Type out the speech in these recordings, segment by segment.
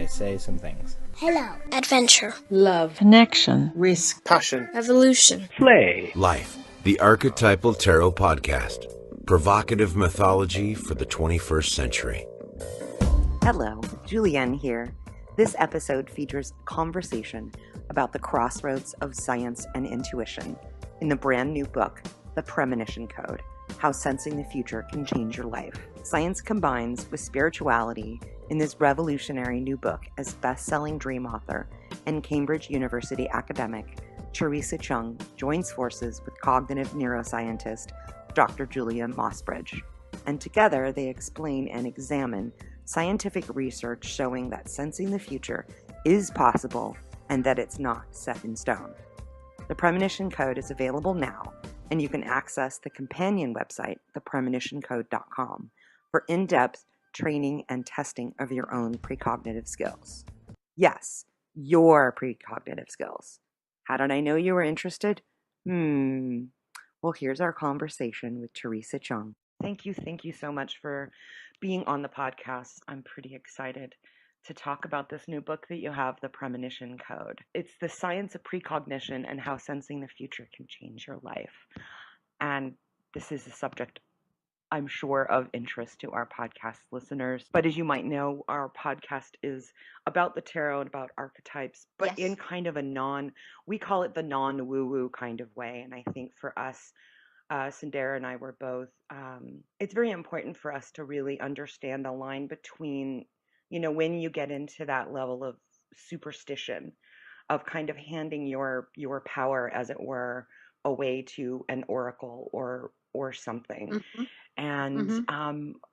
they say some things. Hello. Adventure. Love. Connection. Risk. Passion. Revolution. Play. Life, the Archetypal Tarot Podcast. Provocative mythology for the 21st century. Hello, Julienne here. This episode features a conversation about the crossroads of science and intuition in the brand new book, The Premonition Code, How Sensing the Future Can Change Your Life. Science combines with spirituality in this revolutionary new book as best-selling dream author and Cambridge University academic Theresa Cheung joins forces with cognitive neuroscientist Dr. Julia Mossbridge. And together they explain and examine scientific research showing that sensing the future is possible and that it's not set in stone. The Premonition Code is available now, and you can access the companion website, thepremonitioncode.com, for in-depth training and testing of your own precognitive skills. Yes, your precognitive skills. How did I know you were interested? Well, here's our conversation with Theresa Cheung. Thank you so much for being on the podcast. I'm pretty excited to talk about this new book that you have, The Premonition Code. It's the science of precognition and how sensing the future can change your life. And this is a subject I'm sure of interest to our podcast listeners. But as you might know, our podcast is about the tarot and about archetypes, but in kind of we call it the non-woo-woo kind of way. And I think for us, Sindara and I were both, it's very important for us to really understand the line between, when you get into that level of superstition, of kind of handing your power, as it were, away to an oracle or something. Mm-hmm. And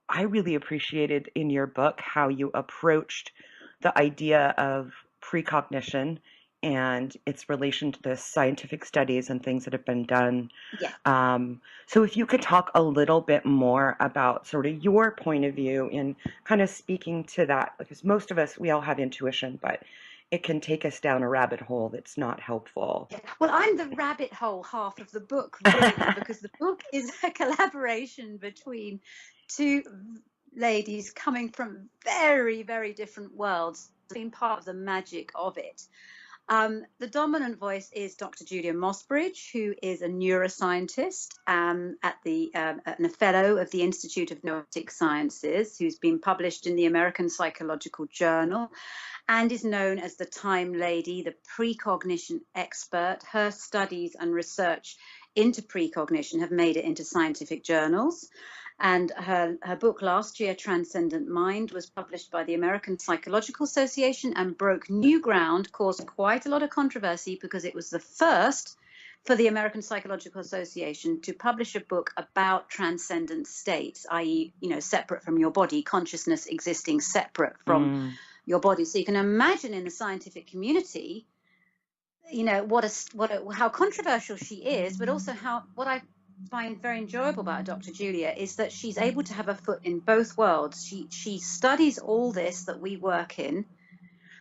I really appreciated in your book how you approached the idea of precognition and its relation to the scientific studies and things that have been done. Yeah. So if you could talk a little bit more about sort of your point of view in kind of speaking to that, because most of us, we all have intuition, but it can take us down a rabbit hole that's not helpful. Well, I'm the rabbit hole half of the book, really, because the book is a collaboration between two ladies coming from very, very different worlds. It's been part of the magic of it. The dominant voice is Dr. Julia Mossbridge, who is a neuroscientist and a fellow of the Institute of Neurosciences, who's been published in the American Psychological Journal and is known as the Time Lady, the precognition expert. Her studies and research into precognition have made it into scientific journals. And her book last year, Transcendent Mind, was published by the American Psychological Association and broke new ground, caused quite a lot of controversy because it was the first for the American Psychological Association to publish a book about transcendent states, i.e., separate from your body, consciousness existing separate from your body. So you can imagine in the scientific community, how controversial she is, but also what I find very enjoyable about Dr. Julia is that she's able to have a foot in both worlds. She studies all this that we work in,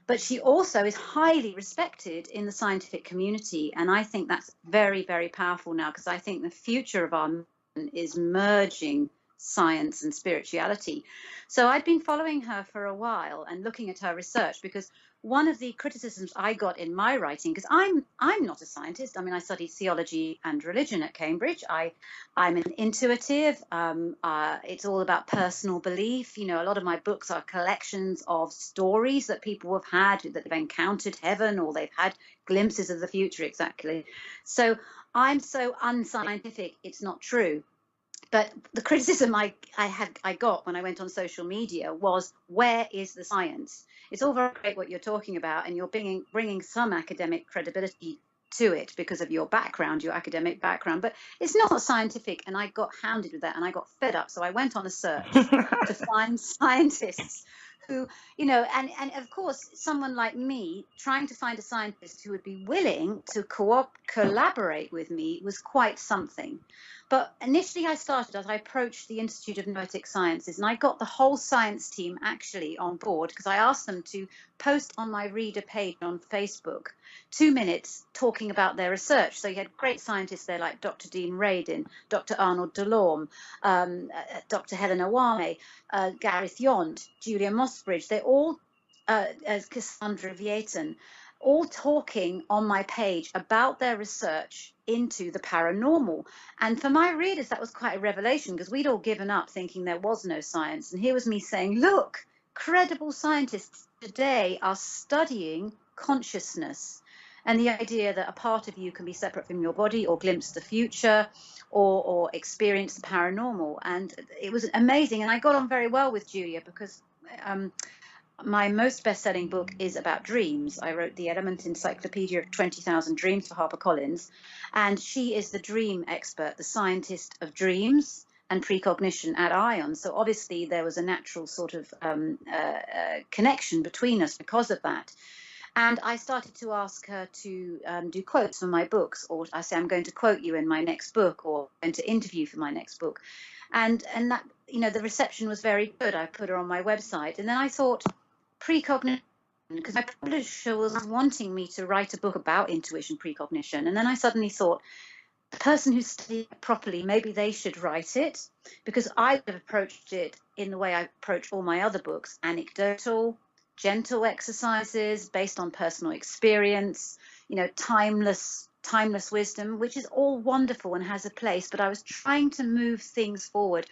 but she also is highly respected in the scientific community. And I think that's very, very powerful now, because I think the future of our movement is merging science and spirituality. So I'd been following her for a while and looking at her research, because one of the criticisms I got in my writing, because I'm not a scientist. I mean, I studied theology and religion at Cambridge. I'm an intuitive. It's all about personal belief. A lot of my books are collections of stories that people have had, that they've encountered heaven or they've had glimpses of the future. Exactly. So I'm so unscientific, it's not true. But the criticism I got when I went on social media was, where is the science? It's all very great what you're talking about, and you're bringing some academic credibility to it because of your background, your academic background, but it's not scientific. And I got hounded with that, and I got fed up. So I went on a search to find scientists who, and of course, someone like me trying to find a scientist who would be willing to collaborate with me was quite something. But initially I approached the Institute of Noetic Sciences, and I got the whole science team actually on board, because I asked them to post on my reader page on Facebook 2 minutes talking about their research. So you had great scientists there like Dr. Dean Radin, Dr. Arnold DeLorme, Dr. Helena Wame, Gareth Yont, Julia Mossbridge. They all Cassandra Vietan, all talking on my page about their research into the paranormal. And for my readers, that was quite a revelation, because we'd all given up thinking there was no science. And here was me saying, look, credible scientists today are studying consciousness and the idea that a part of you can be separate from your body, or glimpse the future, or experience the paranormal. And it was amazing. And I got on very well with Julia, because my most best-selling book is about dreams. I wrote the Element Encyclopedia of 20,000 Dreams for HarperCollins, and she is the dream expert, the scientist of dreams and precognition at ION. So obviously there was a natural sort of connection between us because of that. And I started to ask her to do quotes for my books, or I say, I'm going to quote you in my next book, or I'm going to interview for my next book. And that, you know, the reception was very good. I put her on my website, and then I thought, precognition, because my publisher was wanting me to write a book about intuition precognition. And then I suddenly thought, the person who studied it properly, maybe they should write it, because I have approached it in the way I approach all my other books: anecdotal, gentle exercises based on personal experience, you know, timeless wisdom, which is all wonderful and has a place. But I was trying to move things forward.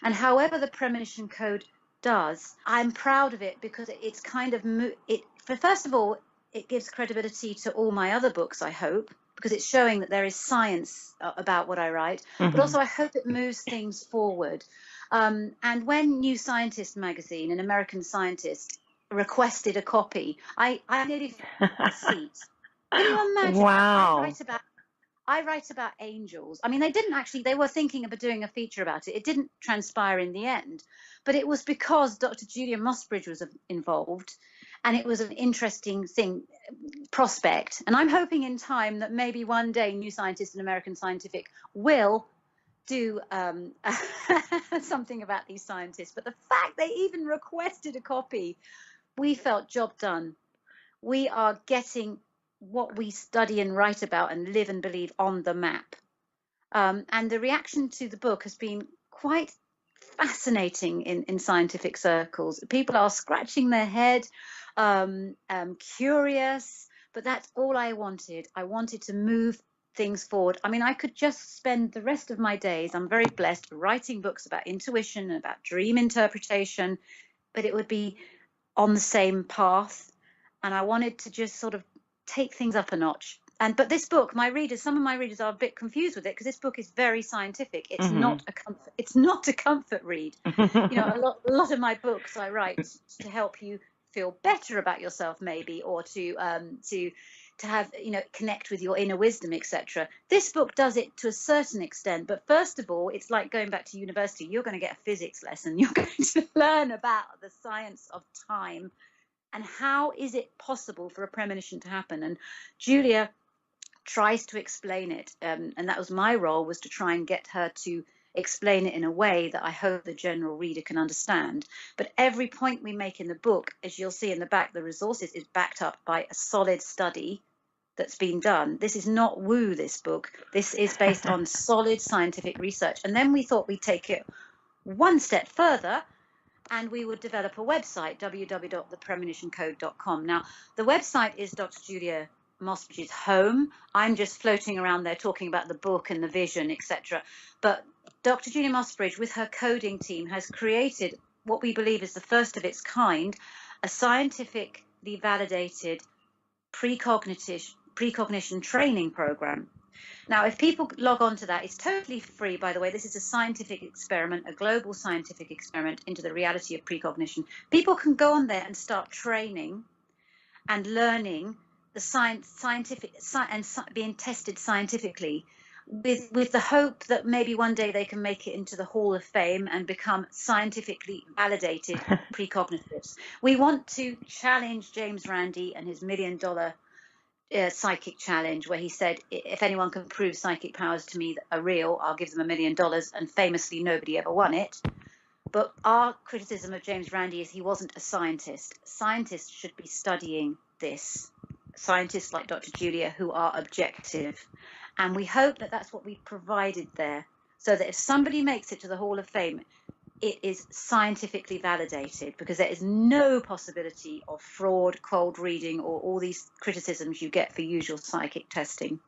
And however the Premonition Code does, I'm proud of it, because it's kind of first of all, it gives credibility to all my other books, I hope, because it's showing that there is science about what I write. Mm-hmm. But also I hope it moves things forward. And when New Scientist magazine, an American scientist, requested a copy, I nearly fell asleep. Can you imagine? Wow. I write about angels. I mean, they were thinking of doing a feature about it. It didn't transpire in the end, but it was because Dr. Julia Mossbridge was involved, and it was an interesting prospect. And I'm hoping in time that maybe one day New Scientist and American Scientific will do something about these scientists. But the fact they even requested a copy, we felt job done. We are getting what we study and write about and live and believe on the map. And the reaction to the book has been quite fascinating in scientific circles. People are scratching their head, curious, but that's all I wanted. I wanted to move things forward. I mean, I could just spend the rest of my days, I'm very blessed, writing books about intuition and about dream interpretation, but it would be on the same path. And I wanted to just sort of take things up a notch. But this book, some of my readers are a bit confused with it, because this book is very scientific. It's Mm-hmm. not a comfort read. You know, a lot of my books I write to help you feel better about yourself, maybe, or to have, you know, connect with your inner wisdom, etc. This book does it to a certain extent, but first of all, it's like going back to university. You're going to get a physics lesson. You're going to learn about the science of time. And how is it possible for a premonition to happen? And Julia tries to explain it. And that was my role, was to try and get her to explain it in a way that I hope the general reader can understand. But every point we make in the book, as you'll see in the back, the resources, is backed up by a solid study that's been done. This is not woo, this book. This is based on solid scientific research. And then we thought we'd take it one step further, and we would develop a website, www.thepremonitioncode.com. Now, the website is Dr. Julia Mossbridge's home. I'm just floating around there talking about the book and the vision, etc. But Dr. Julia Mossbridge, with her coding team, has created what we believe is the first of its kind, a scientifically validated precognition training program. Now, if people log on to that, it's totally free, by the way. This is a scientific experiment, a global scientific experiment into the reality of precognition. People can go on there and start training and learning the scientific and being tested scientifically, with the hope that maybe one day they can make it into the Hall of Fame and become scientifically validated precognitives. We want to challenge James Randi and his $1 million psychic challenge, where he said, if anyone can prove psychic powers to me that are real, I'll give them $1 million. And famously, nobody ever won it. But our criticism of James Randi is he wasn't a scientist. Scientists should be studying this. Scientists like Dr. Julia, who are objective. And we hope that that's what we've provided there, so that if somebody makes it to the Hall of Fame, it is scientifically validated, because there is no possibility of fraud, cold reading, or all these criticisms you get for usual psychic testing.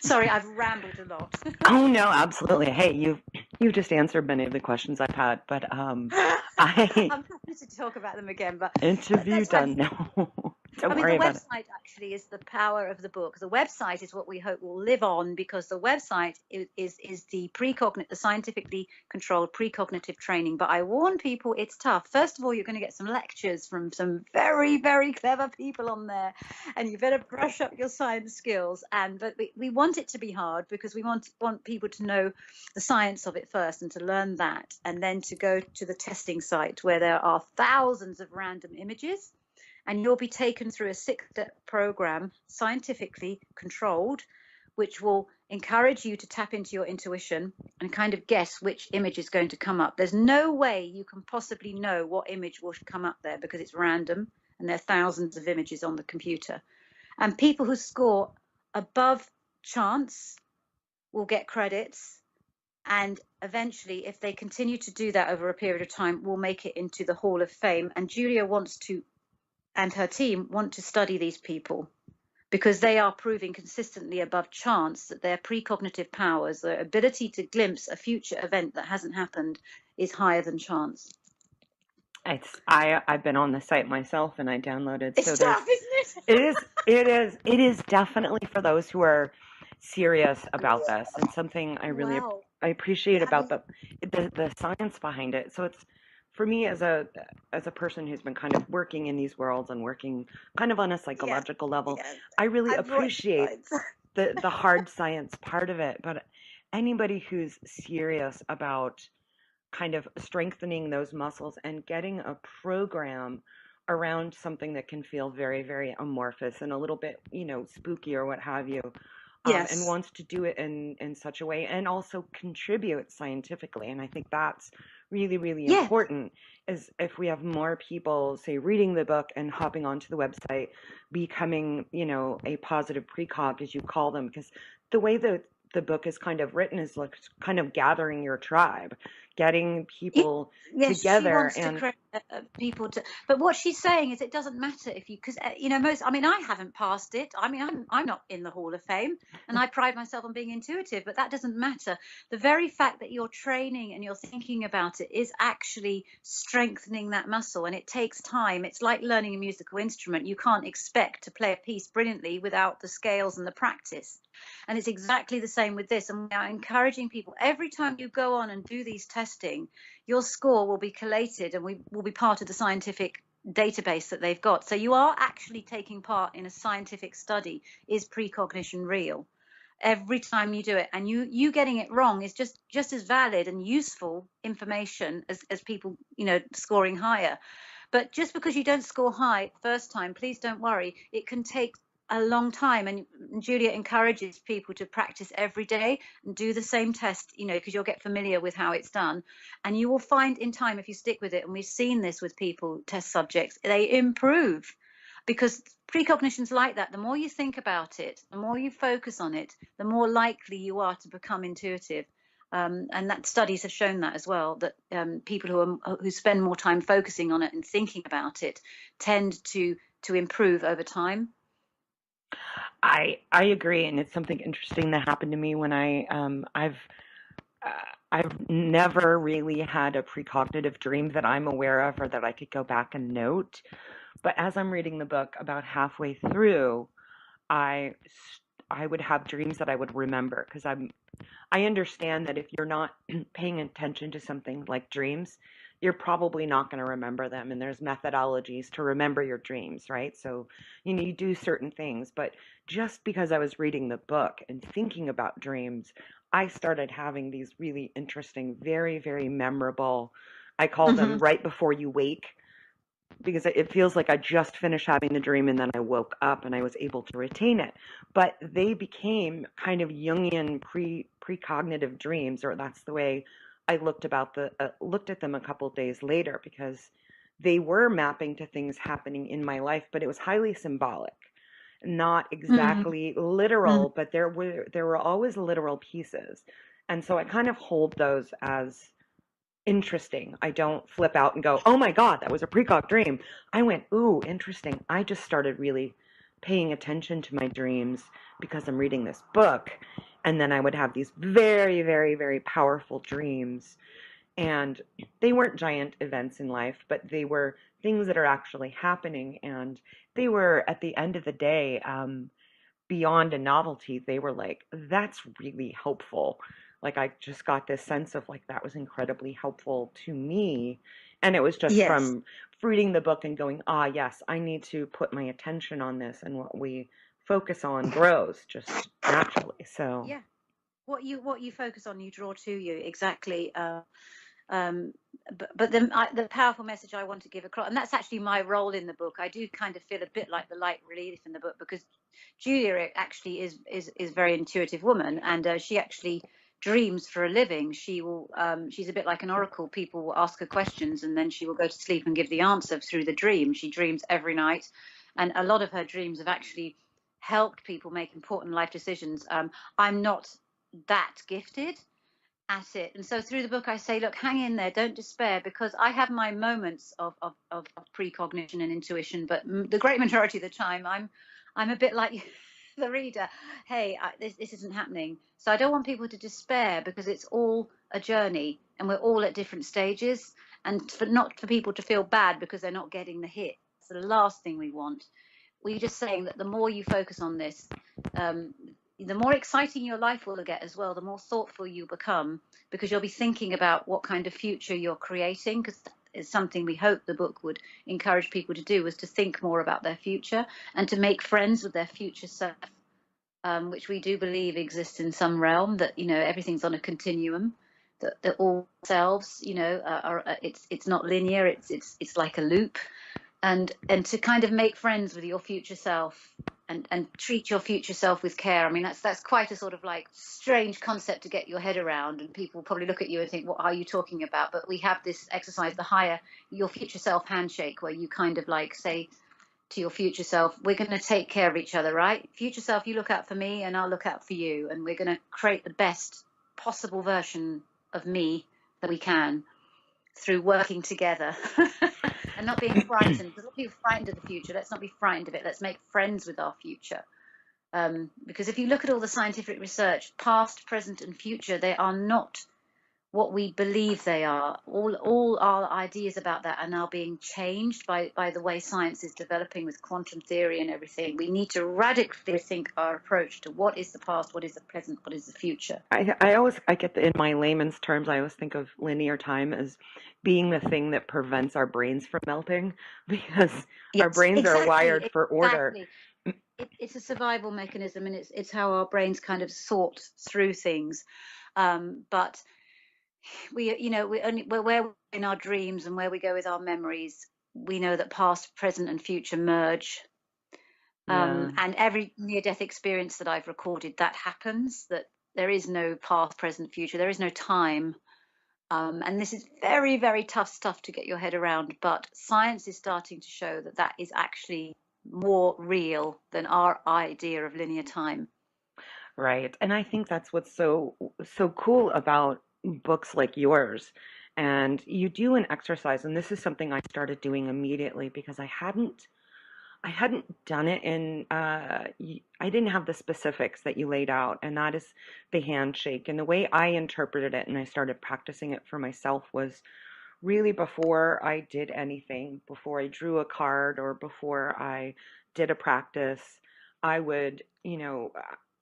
Sorry, I've rambled a lot. Oh no, absolutely. Hey, you just answered many of the questions I've had, but I'm I happy to talk about them again, but interview that's why done. No, don't I mean, worry the about it. website actually is the power of the book. The website is what we hope will live on, because the website is the the scientifically controlled precognitive training. But I warn people, it's tough. First of all, you're going to get some lectures from some very, very clever people on there, and you better brush up your science skills. But we want it to be hard, because we want people to know the science of it first, and to learn that, and then to go to the testing site where there are thousands of random images. And you'll be taken through a 6-step program, scientifically controlled, which will encourage you to tap into your intuition and kind of guess which image is going to come up. There's no way you can possibly know what image will come up there, because it's random and there are thousands of images on the computer. And people who score above chance will get credits. And eventually, if they continue to do that over a period of time, will make it into the Hall of Fame. And Julia wants to, and her team want to study these people, because they are proving consistently above chance that their precognitive powers, their ability to glimpse a future event that hasn't happened, is higher than chance. I've been on the site myself, and I downloaded. It's So tough, isn't it? it is definitely for those who are serious about this, and something I really Wow. I appreciate I about mean, the science behind it. So it's, for me, as a person who's been kind of working in these worlds and working kind of on a psychological level, yeah, I really I've brought appreciate slides. the hard science part of it. But anybody who's serious about kind of strengthening those muscles and getting a program around something that can feel very, very amorphous and a little bit, spooky or what have you, and Yes. wants to do it in such a way and also contribute scientifically. And I think that's really, really Yes. important, is if we have more people, say, reading the book and hopping onto the website, becoming, a positive precog, as you call them, because the way that the book is kind of written is like kind of gathering your tribe, getting people Yes, she together. wants to And create people to. But what she's saying is, it doesn't matter if you, because most. I mean, I haven't passed it. I mean, I'm not in the Hall of Fame, and I pride myself on being intuitive. But that doesn't matter. The very fact that you're training and you're thinking about it is actually strengthening that muscle, and it takes time. It's like learning a musical instrument. You can't expect to play a piece brilliantly without the scales and the practice. And it's exactly the same with this. And we are encouraging people, every time you go on and do these testing, your score will be collated, and we will be part of the scientific database that they've got. So you are actually taking part in a scientific study. Is precognition real? Every time you do it, and you getting it wrong is just as valid and useful information as people, scoring higher. But just because you don't score high first time, please don't worry. It can take a long time, and Julia encourages people to practice every day and do the same test, because you'll get familiar with how it's done, and you will find in time, if you stick with it, and we've seen this with people, test subjects, they improve, because precognition's like that. The more you think about it, the more you focus on it, the more likely you are to become intuitive. And that studies have shown that as well, that people who spend more time focusing on it and thinking about it tend to improve over time. I agree, and it's something interesting that happened to me when I've never really had a precognitive dream that I'm aware of or that I could go back and note. But as I'm reading the book, about halfway through, I would have dreams that I would remember, because I understand that if you're not paying attention to something like dreams, you're probably not going to remember them. And there's methodologies to remember your dreams, right? So, you do certain things. But just because I was reading the book and thinking about dreams, I started having these really interesting, very, very memorable, I call them right before you wake, because it feels like I just finished having the dream and then I woke up and I was able to retain it. But they became kind of Jungian precognitive dreams, or that's the way I looked at them a couple days later, because they were mapping to things happening in my life, but it was highly symbolic, not exactly literal, but there were always literal pieces. And so I kind of hold those as interesting. I don't flip out and go, oh my God, that was a precog dream. I went, ooh, interesting. I just started really paying attention to my dreams because I'm reading this book. And then I would have these very, very, very powerful dreams. And they weren't giant events in life, but they were things that are actually happening. And they were, at the end of the day, beyond a novelty. They were like, that's really helpful. Like, I just got this sense of like, that was incredibly helpful to me. And it was just Yes. from reading the book and going, ah, yes, I need to put my attention on this, and what we focus on grows just naturally. So Yeah. What you focus on, you draw to you. Exactly. But the powerful message I want to give across, and that's actually my role in the book. I do kind of feel a bit like the light relief in the book, because Julia actually is a very intuitive woman, and she actually dreams for a living. She's a bit like an oracle. People will ask her questions, and then she will go to sleep and give the answer through the dream. She dreams every night, and a lot of her dreams have actually helped people make important life decisions. I'm not that gifted at it, and so through the book I say, look, hang in there, don't despair, because I have my moments of precognition and intuition, but the great majority of the time I'm a bit like the reader. Hey, this isn't happening. So I don't want people to despair, because it's all a journey and we're all at different stages, and not for people to feel bad because they're not getting the hit. It's the last thing we want. We're just saying that the more you focus on this, the more exciting your life will get as well, the more thoughtful you become, because you'll be thinking about what kind of future you're creating, because it's something we hope the book would encourage people to do, was to think more about their future and to make friends with their future self, which we do believe exists in some realm, that, you know, everything's on a continuum, that all selves, you know, it's not linear, it's like a loop, and to kind of make friends with your future self and treat your future self with care. I mean, that's quite a sort of like strange concept to get your head around, and people probably look at you and think, what are you talking about? But we have this exercise, the higher your future self handshake, where you kind of like say to your future self, we're going to take care of each other, right? Future self, you look out for me and I'll look out for you, and we're going to create the best possible version of me that we can through working together. And not being frightened, because a lot of people are frightened of the future. Let's not be frightened of it. Let's make friends with our future. Because if you look at all the scientific research, past, present, and future, they are not what we believe they are. All our ideas about that are now being changed by the way science is developing with quantum theory and everything. We need to radically rethink our approach to what is the past, what is the present, what is the future. I get in my layman's terms, I always think of linear time as being the thing that prevents our brains from melting, because our brains are wired for order. It's a survival mechanism, and it's how our brains kind of sort through things. But where we're in our dreams and where we go with our memories, we know that past, present, and future merge. And every near-death experience that I've recorded, that happens, that there is no past, present, future. There is no time. And this is very, very tough stuff to get your head around. But science is starting to show that that is actually more real than our idea of linear time. Right. And I think that's what's so cool about books like yours. And you do an exercise, and this is something I started doing immediately, because I hadn't done it in, I didn't have the specifics that you laid out, and that is the handshake. And the way I interpreted it, and I started practicing it for myself, was really before I did anything, before I drew a card or before I did a practice, I would,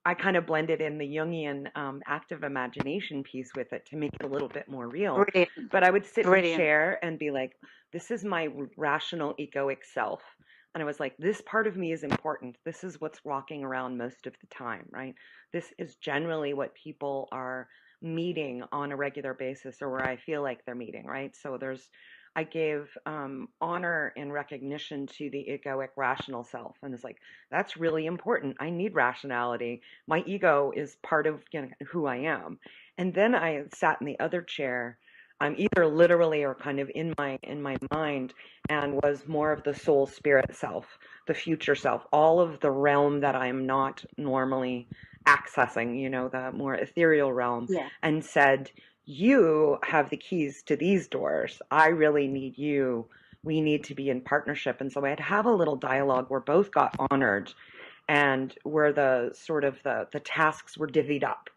I kind of blended in the Jungian active imagination piece with it to make it a little bit more real. Brilliant. But I would sit in a chair and be like, this is my rational egoic self. And I was like, this part of me is important. This is what's walking around most of the time, right? This is generally what people are meeting on a regular basis, or where I feel like they're meeting, right? So I gave honor and recognition to the egoic rational self. And it's like, that's really important. I need rationality. My ego is part of who I am. And then I sat in the other chair, either literally or kind of in my mind, and was more of the soul spirit self, the future self, all of the realm that I'm not normally accessing, the more ethereal realm, and said, you have the keys to these doors. I really need you. We need to be in partnership. And so I'd have a little dialogue where both got honored and where the sort of the tasks were divvied up.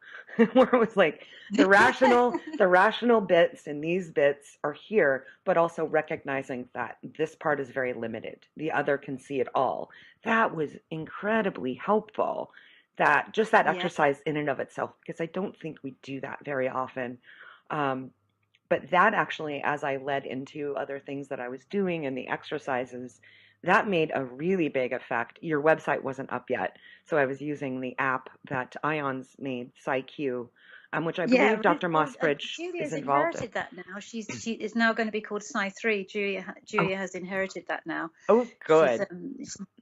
Where it was like the rational bits and these bits are here, but also recognizing that this part is very limited. The other can see it all. That was incredibly helpful. That just that Yeah. exercise in and of itself, because I don't think we do that very often. But that actually, as I led into other things that I was doing and the exercises, that made a really big effect. Your website wasn't up yet, so I was using the app that IONS made, PsyQ, which I believe Dr. Mossbridge is Julia's involved in. inherited that now. She is now going to be called Psy3. Julia has inherited that now. Oh, good.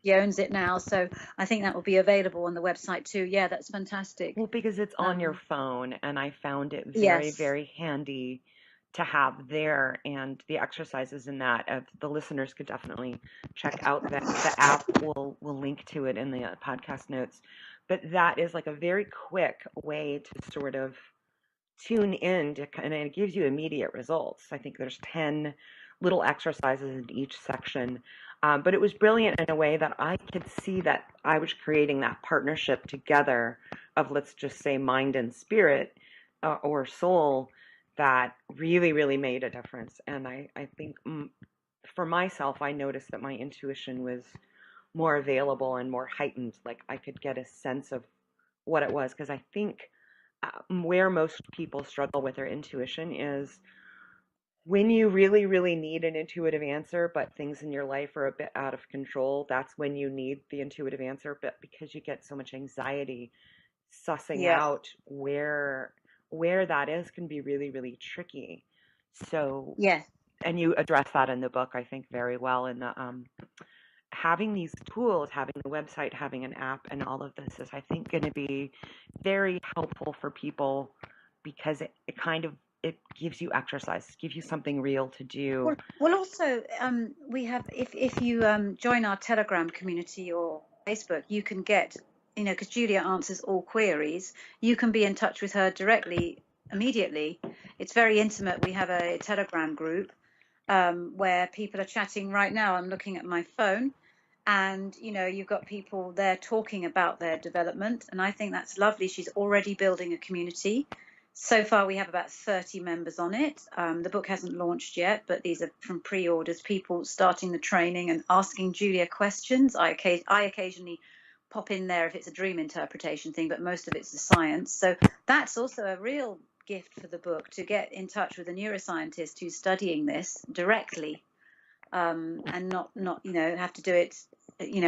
She owns it now, so I think that will be available on the website too. Yeah, that's fantastic. Well, because it's on your phone, and I found it very, Yes. very handy to have there, and the exercises in that. The listeners could definitely check out the app. We'll link to it in the podcast notes. But that is like a very quick way to sort of tune in to, and it gives you immediate results. I think there's 10 little exercises in each section. But it was brilliant in a way that I could see that I was creating that partnership together of, let's just say, mind and spirit or soul that really, really made a difference. And I think for myself, I noticed that my intuition was more available and more heightened. Like I could get a sense of what it was, because I think where most people struggle with their intuition is when you really, really need an intuitive answer, but things in your life are a bit out of control. That's when you need the intuitive answer, but because you get so much anxiety, sussing out where that is can be really, really tricky. So, and you address that in the book, I think, very well. And having these tools, having the website, having an app, and all of this is, I think, going to be very helpful for people, because it gives you exercise, gives you something real to do. Well, also, we have, if you join our Telegram community or Facebook, you can get, because Julia answers all queries, you can be in touch with her directly, immediately. It's very intimate. We have a Telegram group where people are chatting right now. I'm looking at my phone, and, you've got people there talking about their development, and I think that's lovely. She's already building a community. So far, we have about 30 members on it. The book hasn't launched yet, but these are from pre-orders, people starting the training and asking Julia questions. I occasionally pop in there if it's a dream interpretation thing, but most of it's the science. So that's also a real gift for the book, to get in touch with a neuroscientist who's studying this directly, and not have to do it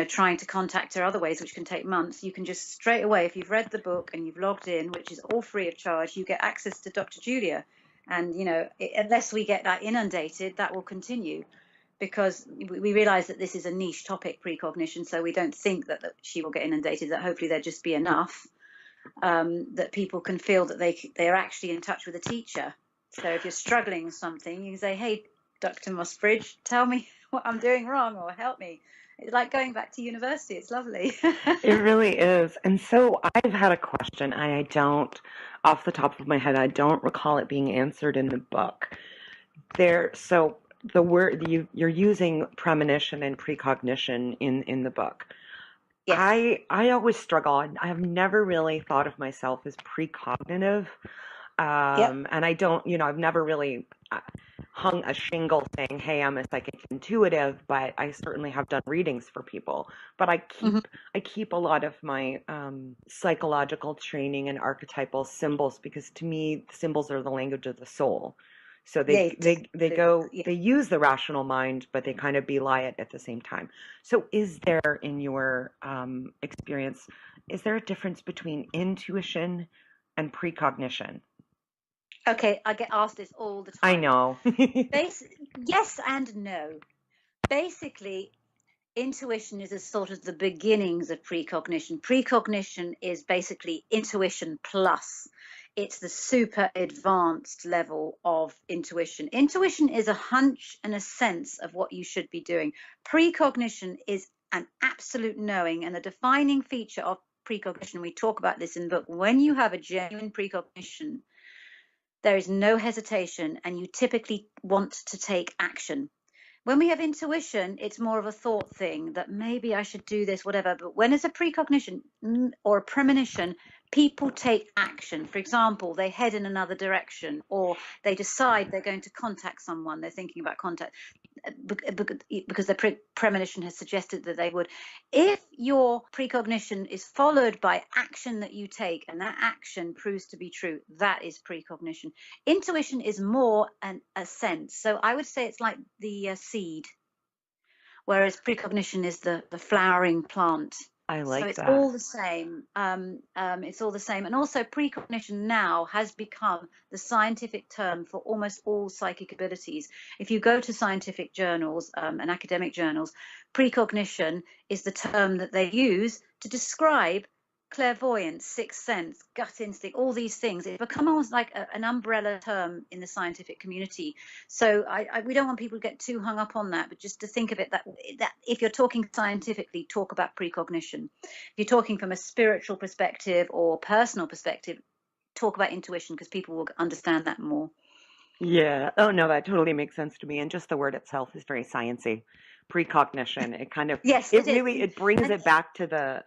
trying to contact her other ways, which can take months. You can just straight away, if you've read the book and you've logged in, which is all free of charge, you get access to Dr. Julia. And, unless we get that inundated, that will continue, because we realize that this is a niche topic, precognition. So we don't think that she will get inundated, that hopefully there'll just be enough that people can feel that they're actually in touch with a teacher. So if you're struggling with something, you can say, hey, Dr. Mossbridge, tell me what I'm doing wrong, or help me. It's like going back to university. It's lovely. It really is. And so I've had a question. I don't, off the top of my head, I don't recall it being answered in the book. So the word you're using premonition and precognition in the book. Yes. I always struggle. I have never really thought of myself as precognitive. And I don't, I've never really hung a shingle saying, hey, I'm a psychic intuitive, but I certainly have done readings for people. But I keep a lot of my psychological training and archetypal symbols, because to me, symbols are the language of the soul. So they use the rational mind, but they kind of belie it at the same time. So is there, in your experience, is there a difference between intuition and precognition? Okay, I get asked this all the time. I know. Yes and no. Basically, intuition is a sort of the beginnings of precognition. Precognition is basically intuition plus. It's the super advanced level of intuition. Intuition is a hunch and a sense of what you should be doing. Precognition is an absolute knowing, and the defining feature of precognition, we talk about this in the book, when you have a genuine precognition, There is no hesitation, and you typically want to take action. When we have intuition, it's more of a thought thing that maybe I should do this, whatever. But when it's a precognition or a premonition, people take action. For example, they head in another direction, or they decide they're going to contact someone. They're thinking about contact because their premonition has suggested that they would. If your precognition is followed by action that you take, and that action proves to be true, that is precognition. Intuition is more a sense. So I would say it's like the seed, whereas precognition is the flowering plant. I like so it's that. all the same. It's all the same. And also precognition now has become the scientific term for almost all psychic abilities. If you go to scientific journals and academic journals, precognition is the term that they use to describe clairvoyance, sixth sense, gut instinct, all these things. It's become almost like an umbrella term in the scientific community. So we don't want people to get too hung up on that, but just to think of it that if you're talking scientifically, talk about precognition. If you're talking from a spiritual perspective or personal perspective, talk about intuition, because people will understand that more. Yeah. Oh, no, that totally makes sense to me. And just the word itself is very sciencey. Precognition. It kind of, yes, it really, it brings it back to the,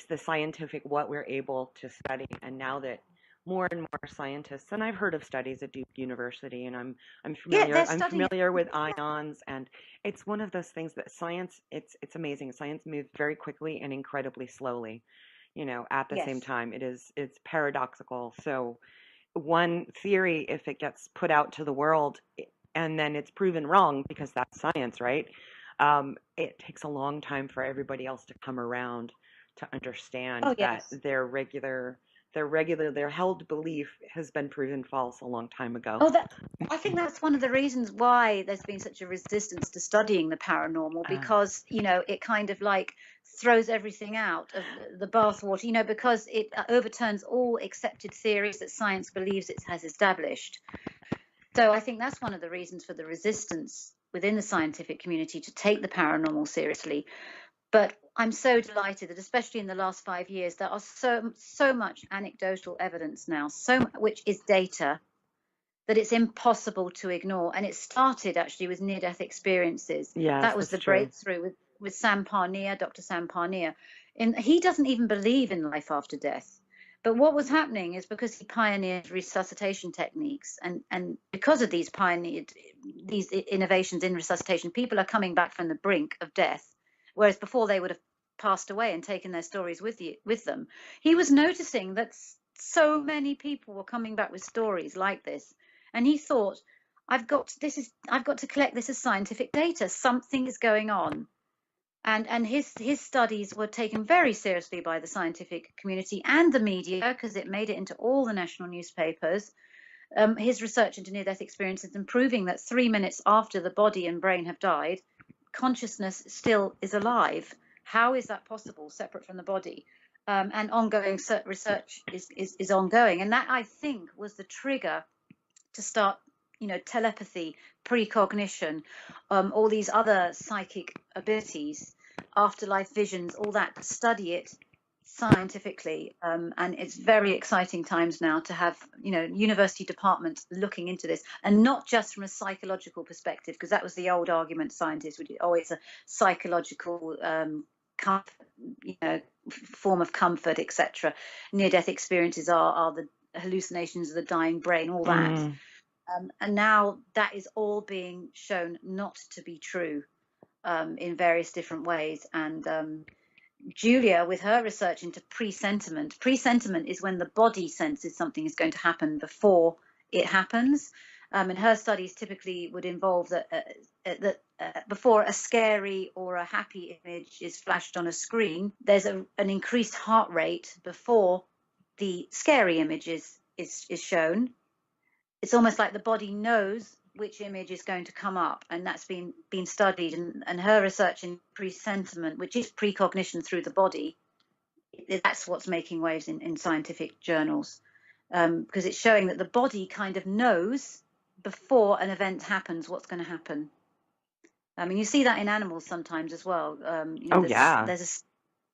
the scientific, what we're able to study. And now that more and more scientists, and I've heard of studies at Duke University, and I'm familiar with ions, and it's one of those things that science, it's amazing. Science moves very quickly and incredibly slowly, at the same time. It's paradoxical. So one theory, if it gets put out to the world and then it's proven wrong, because that's science, right? It takes a long time for everybody else to come around to understand that their held belief has been proven false a long time ago. I think that's one of the reasons why there's been such a resistance to studying the paranormal, because it kind of like throws everything out of the bathwater, because it overturns all accepted theories that science believes it has established. So I think that's one of the reasons for the resistance within the scientific community to take the paranormal seriously. But I'm so delighted that, especially in the last 5 years, there are so much anecdotal evidence now, which is data, that it's impossible to ignore. And it started actually with near-death experiences. Yes, that was the breakthrough with Sam Parnia, Dr. Sam Parnia. He doesn't even believe in life after death. But what was happening is, because he pioneered resuscitation techniques, and because of these innovations in resuscitation, people are coming back from the brink of death, whereas before they would have passed away and taken their stories with them. He was noticing that so many people were coming back with stories like this, and he thought, I've got to collect this as scientific data. Something is going on. And his studies were taken very seriously by the scientific community and the media, because it made it into all the national newspapers. His research into near-death experiences, and proving that 3 minutes after the body and brain have died, consciousness still is alive. How is that possible, separate from the body? And ongoing research is ongoing. And that, I think, was the trigger to start, telepathy, precognition, all these other psychic abilities, afterlife visions, all that, to study it scientifically. And it's very exciting times now to have, university departments looking into this, and not just from a psychological perspective, because that was the old argument scientists would do. Oh, it's a psychological comfort, form of comfort, etc. Near-death experiences are the hallucinations of the dying brain, all that. And now that is all being shown not to be true in various different ways. And Julia, with her research into presentiment is when the body senses something is going to happen before it happens. And her studies typically would involve that before a scary or a happy image is flashed on a screen, there's an increased heart rate before the scary image is shown. It's almost like the body knows which image is going to come up, and that's been studied. And her research in presentiment, which is precognition through the body, that's what's making waves in scientific journals, because it's showing that the body kind of knows before an event happens what's going to happen. I mean, you see that in animals sometimes as well.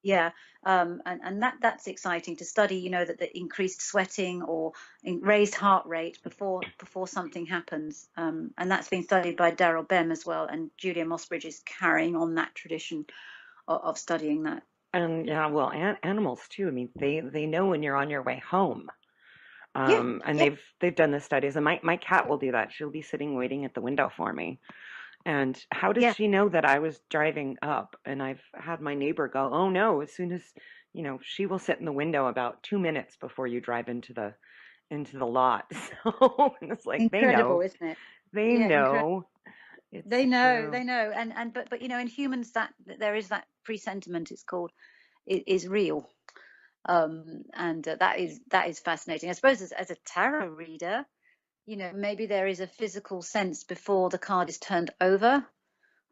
Yeah, and that's exciting to study. You know, that the increased sweating or raised heart rate before something happens, and that's been studied by Daryl Bem as well. And Julia Mossbridge is carrying on that tradition of studying that. And yeah, well, animals too. I mean, they know when you're on your way home. Yeah, And yeah, they've done the studies, and my cat will do that. She'll be sitting waiting at the window for me. And how did yeah. she know that I was driving up? And I've had my neighbor go, "Oh no, as soon as, she will sit in the window about 2 minutes before you drive into the lot." So it's like they Incredible, know. isn't it? They Yeah, incredible. know. It's They know, true. they know, but you know, in humans that there is that presentiment. It's called is real. And that is fascinating. I suppose as a tarot reader, you know, maybe there is a physical sense before the card is turned over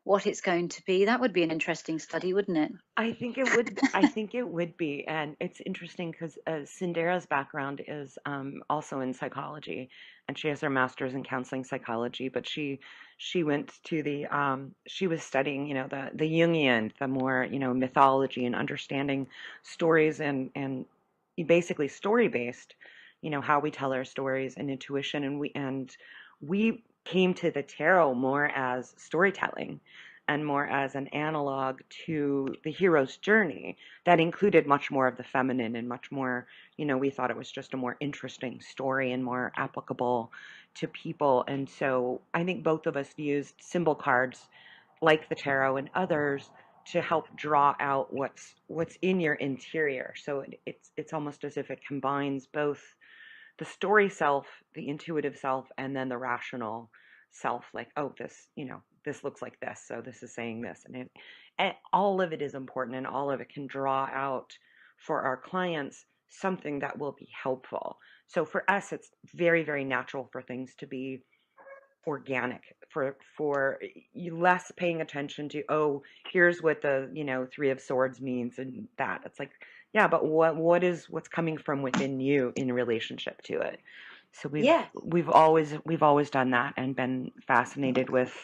what it's going to be. That would be an interesting study, wouldn't it? I think it would. I think it would be, and it's interesting because Cinderella's background is also in psychology, and she has her master's in counseling psychology. But she went to the she was studying, the Jungian, the more mythology and understanding stories and basically story based, how we tell our stories and intuition, and we came to the tarot more as storytelling and more as an analog to the hero's journey that included much more of the feminine and much more, we thought it was just a more interesting story and more applicable to people. And so I think both of us used symbol cards like the tarot and others to help draw out what's in your interior. So it's almost as if it combines both the story self, the intuitive self, and then the rational self, like, oh, this looks like this, so this is saying this. And all of it is important, and all of it can draw out for our clients something that will be helpful. So for us, it's very, very natural for things to be organic, for you less paying attention to, oh, here's what the Three of Swords means, and that it's like, yeah, but what's coming from within you in relationship to it. So Yeah. we've always done that and been fascinated with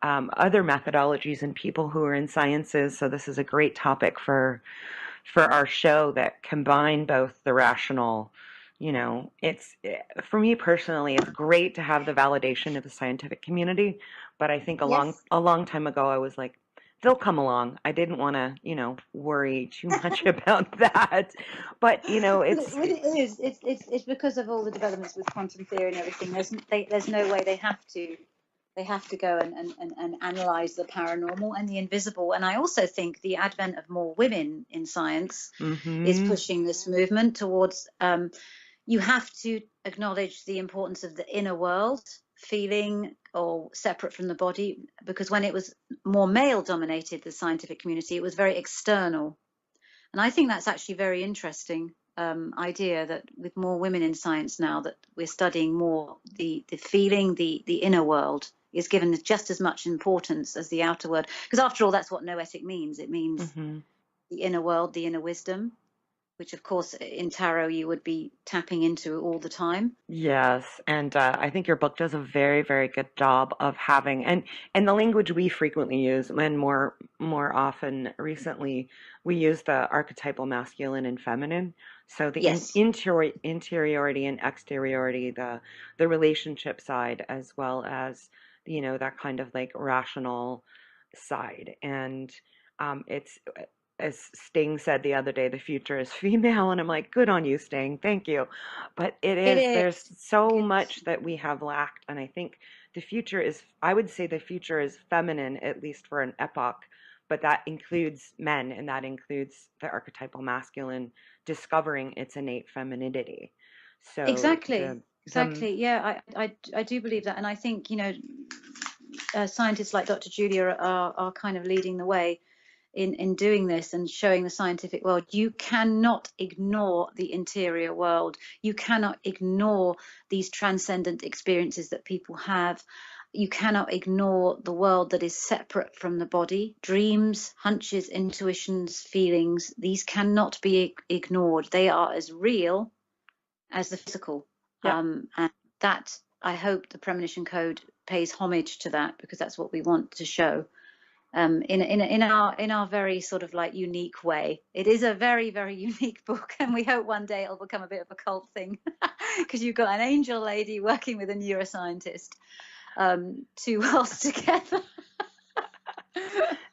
other methodologies and people who are in sciences. So this is a great topic for our show that combine both the rational. It's for me personally, it's great to have the validation of the scientific community, but I think Yes. a long time ago I was like, they'll come along. I didn't want to, worry too much about that. But It is. It's because of all the developments with quantum theory and everything. There's no way they have to. They have to go and analyze the paranormal and the invisible. And I also think the advent of more women in science is mm-hmm. pushing this movement towards. You have to acknowledge the importance of the inner world, feeling or separate from the body, because when it was more male dominated, the scientific community, it was very external. And I think that's actually very interesting idea that with more women in science now, that we're studying more the feeling, the inner world is given just as much importance as the outer world. Because after all, that's what noetic means. It means Mm-hmm. the inner world, the inner wisdom, which of course in tarot you would be tapping into all the time. Yes, and I think your book does a very, very good job of having and the language we frequently use, and more often recently, we use the archetypal masculine and feminine. So the Yes, interiority and exteriority, the relationship side, as well as that kind of like rational side, and it's as Sting said the other day, the future is female, and I'm like, good on you, Sting, thank you. But it there's is. so It's much that we have lacked, and I think I would say the future is feminine, at least for an epoch, but that includes men, and that includes the archetypal masculine discovering its innate femininity. So exactly, the exactly. Yeah, I do believe that, and I think scientists like Dr. Julia are kind of leading the way in doing this and showing the scientific world. You cannot ignore the interior world. You cannot ignore these transcendent experiences that people have. You cannot ignore the world that is separate from the body. Dreams, hunches, intuitions, feelings, these cannot be ignored. They are as real as the physical. yeah. And that, I hope the Premonition Code pays homage to that, because that's what we want to show. in our very sort of like unique way. It is a very, very unique book, and we hope one day it'll become a bit of a cult thing because you've got an angel lady working with a neuroscientist, two worlds together.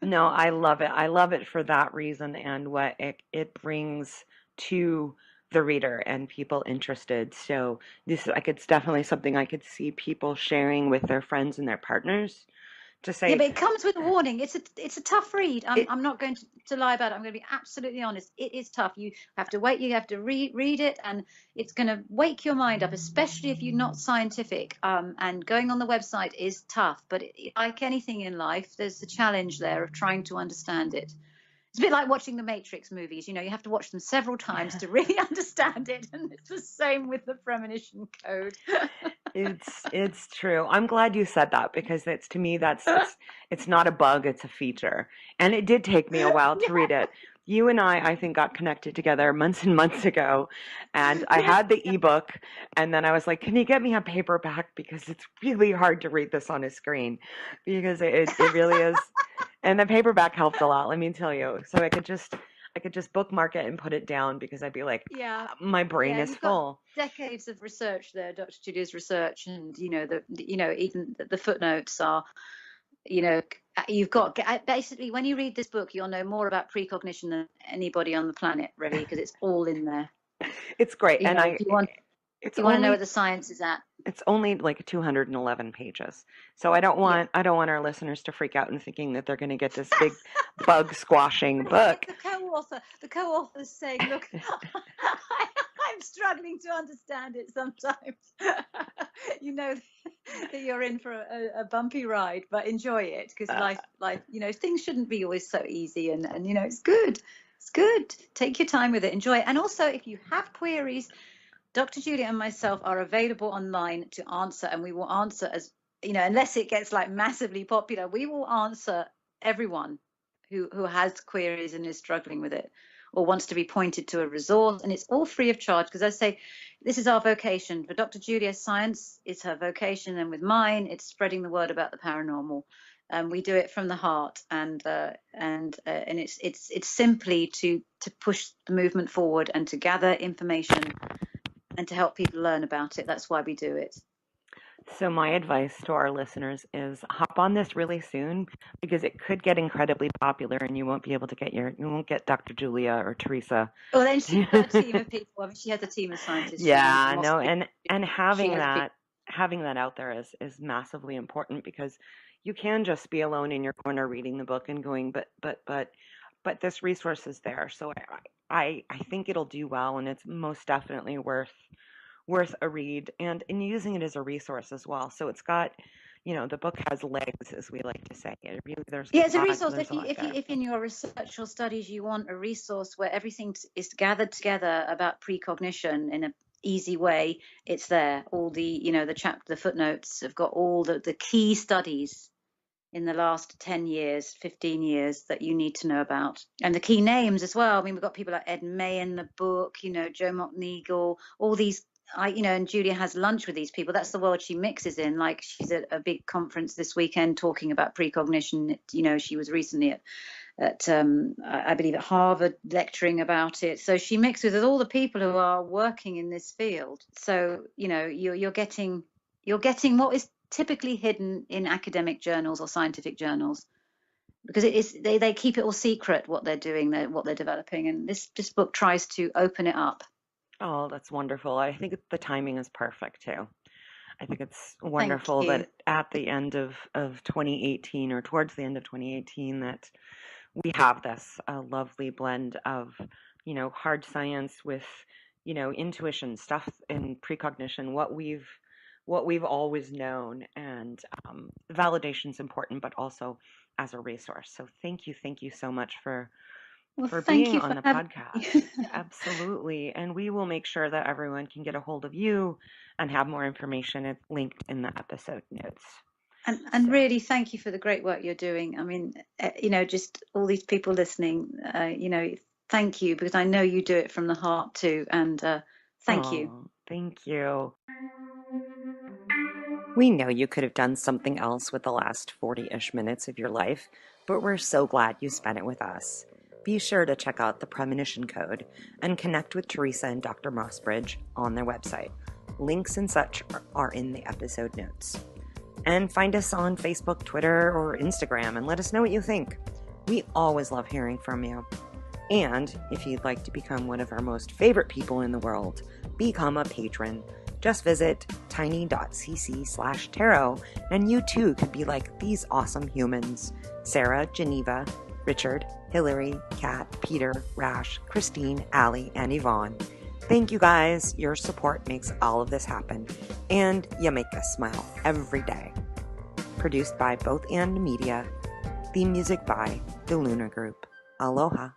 No, I love it. I love it for that reason and what it brings to the reader and people interested. So this, like, it's definitely something I could see people sharing with their friends and their partners to Yeah, say, but it comes with a warning. It's a tough read. It- I'm not going to lie about it. I'm going to be absolutely honest. It is tough. You have to wait. You have to read it, and it's going to wake your mind up, especially if you're not scientific. And going on the website is tough. But like anything in life, there's the challenge there of trying to understand it. It's a bit like watching the Matrix movies. You know, you have to watch them several times to really understand it. And it's the same with the Premonition Code. it's true. I'm glad you said that because it's, to me, it's not a bug, it's a feature. And it did take me a while to read it. You and I think, got connected together months and months ago, and I had the ebook, and then I was like, can you get me a paperback, because it's really hard to read this on a screen, because it really is. And the paperback helped a lot, let me tell you. So I could just bookmark it and put it down, because I'd be like, Yeah, my brain is you've full. got decades of research there, Dr. Julia's research, and even the footnotes are, you've got basically, when you read this book, you'll know more about precognition than anybody on the planet, really, because it's all in there. It's great, You and know, if you want to know where the science is at. It's only like 211 pages, so I don't want our listeners to freak out and thinking that they're going to get this big bug squashing book. The co-author's saying, "Look, I'm struggling to understand it sometimes." You know that you're in for a bumpy ride, but enjoy it, because life, things shouldn't be always so easy, and it's good. It's good. Take your time with it. Enjoy it. And also, if you have queries, Dr. Julia and myself are available online to answer, and we will answer, as unless it gets like massively popular, we will answer everyone who has queries and is struggling with it or wants to be pointed to a resource. And it's all free of charge, because I say this is our vocation. For Dr. Julia, science is her vocation, and with mine, it's spreading the word about the paranormal. We do it from the heart, and it's simply to push the movement forward and to gather information and to help people learn about it. That's why we do it. So my advice to our listeners is hop on this really soon, because it could get incredibly popular and you won't be able to you won't get Dr. Julia or Teresa. Well, then she's got a team of people. I mean, she has a team of scientists. Yeah, no, and having that out there is massively important, because you can just be alone in your corner reading the book and going, but this resource is there. So I think it'll do well, and it's most definitely worth a read, and using it as a resource as well. So it's got, the book has legs, as we like to say. It really, it's a resource. If in your research or studies you want a resource where everything is gathered together about precognition in an easy way, it's there. All the the footnotes have got all the key studies in the last 10 years, 15 years that you need to know about. And the key names as well. I mean, we've got people like Ed May in the book, Joe Mockneagle, all these, and Julia has lunch with these people. That's the world she mixes in. Like, she's at a big conference this weekend talking about precognition. She was recently at I believe at Harvard lecturing about it. So she mixes with all the people who are working in this field. So, you're getting what is typically hidden in academic journals or scientific journals, because it is they keep it all secret, what they're doing, what they're developing, and this book tries to open it up. Oh, that's wonderful. I think the timing is perfect too. I think it's wonderful that at the end of 2018, or towards the end of 2018, that we have this lovely blend of hard science with intuition stuff and precognition, what we've always known, and validation's important, but also as a resource. So thank you so much for being on the podcast. Absolutely. And we will make sure that everyone can get a hold of you and have more information linked in the episode notes. And really, thank you for the great work you're doing. I mean, just all these people listening, thank you, because I know you do it from the heart too. And thank you. Thank you. We know you could have done something else with the last 40-ish minutes of your life, but we're so glad you spent it with us. Be sure to check out the Premonition Code and connect with Theresa and Dr. Mossbridge on their website. Links and such are in the episode notes. And find us on Facebook, Twitter, or Instagram and let us know what you think. We always love hearing from you. And if you'd like to become one of our most favorite people in the world, become a patron. Just visit tiny.cc/tarot and you too could be like these awesome humans: Sarah, Geneva, Richard, Hillary, Kat, Peter, Rash, Christine, Allie, and Yvonne. Thank you guys. Your support makes all of this happen, and you make us smile every day. Produced by Both And Media. Theme music by The Lunar Group. Aloha.